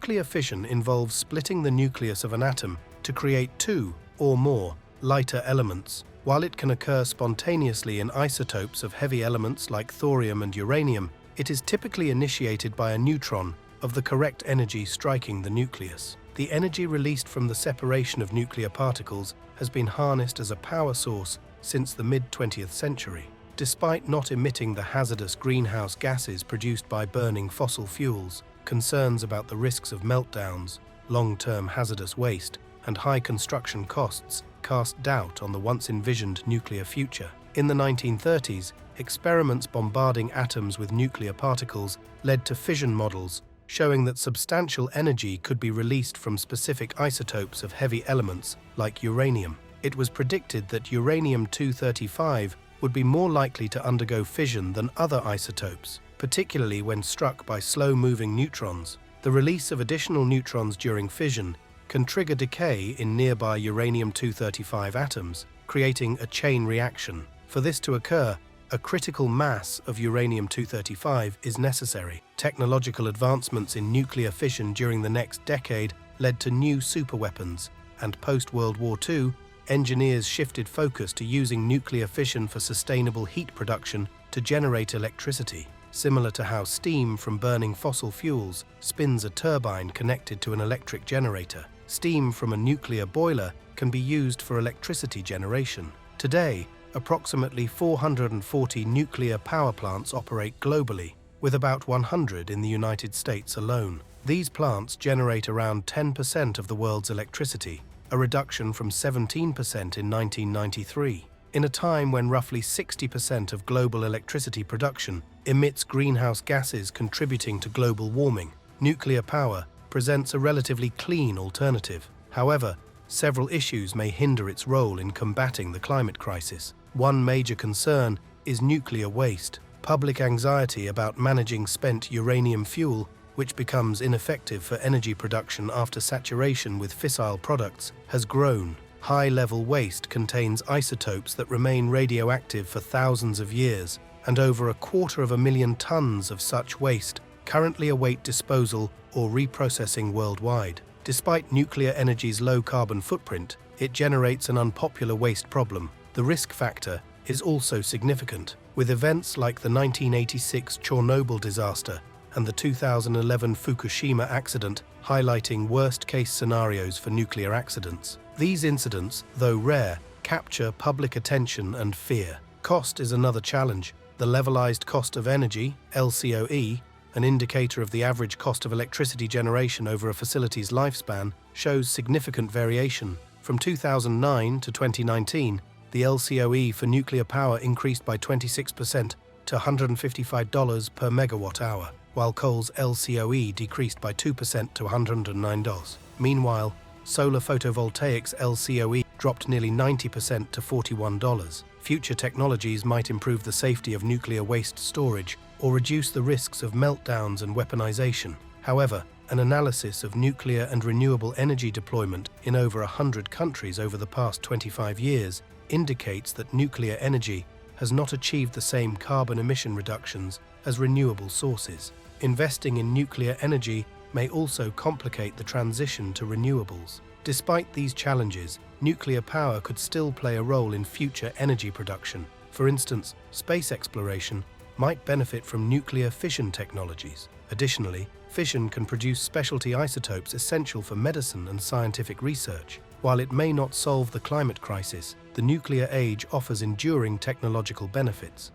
Nuclear fission involves splitting the nucleus of an atom to create two or more lighter elements. While it can occur spontaneously in isotopes of heavy elements like thorium and uranium, it is typically initiated by a neutron of the correct energy striking the nucleus. The energy released from the separation of nuclear particles has been harnessed as a power source since the mid-20th century. Despite not emitting the hazardous greenhouse gases produced by burning fossil fuels, concerns about the risks of meltdowns, long-term hazardous waste, and high construction costs cast doubt on the once envisioned nuclear future. In the 1930s, experiments bombarding atoms with nuclear particles led to fission models showing that substantial energy could be released from specific isotopes of heavy elements like uranium. It was predicted that uranium-235 would be more likely to undergo fission than other isotopes, particularly when struck by slow-moving neutrons. The release of additional neutrons during fission can trigger decay in nearby uranium-235 atoms, creating a chain reaction. For this to occur, a critical mass of uranium-235 is necessary. Technological advancements in nuclear fission during the next decade led to new superweapons, and post-World War II, engineers shifted focus to using nuclear fission for sustainable heat production to generate electricity. Similar to how steam from burning fossil fuels spins a turbine connected to an electric generator, steam from a nuclear boiler can be used for electricity generation. Today, approximately 440 nuclear power plants operate globally, with about 100 in the United States alone. These plants generate around 10% of the world's electricity, a reduction from 17% in 1993. In a time when roughly 60% of global electricity production emits greenhouse gases contributing to global warming, nuclear power presents a relatively clean alternative. However, several issues may hinder its role in combating the climate crisis. One major concern is nuclear waste. Public anxiety about managing spent uranium fuel, which becomes ineffective for energy production after saturation with fissile products, has grown. High-level waste contains isotopes that remain radioactive for thousands of years, and over 250,000 tons of such waste currently await disposal or reprocessing worldwide. Despite nuclear energy's low carbon footprint, it generates an unpopular waste problem. The risk factor is also significant, with events like the 1986 Chernobyl disaster and the 2011 Fukushima accident highlighting worst-case scenarios for nuclear accidents. These incidents, though rare, capture public attention and fear. Cost is another challenge. The levelized cost of energy, LCOE, an indicator of the average cost of electricity generation over a facility's lifespan, shows significant variation. From 2009 to 2019, the LCOE for nuclear power increased by 26% to $155 per megawatt hour, while coal's LCOE decreased by 2% to $109. Meanwhile, solar photovoltaics LCOE dropped nearly 90% to $41. Future technologies might improve the safety of nuclear waste storage or reduce the risks of meltdowns and weaponization. However, an analysis of nuclear and renewable energy deployment in over 100 countries over the past 25 years indicates that nuclear energy has not achieved the same carbon emission reductions as renewable sources. Investing in nuclear energy may also complicate the transition to renewables. Despite these challenges, nuclear power could still play a role in future energy production. For instance, space exploration might benefit from nuclear fission technologies. Additionally, fission can produce specialty isotopes essential for medicine and scientific research. While it may not solve the climate crisis, the nuclear age offers enduring technological benefits.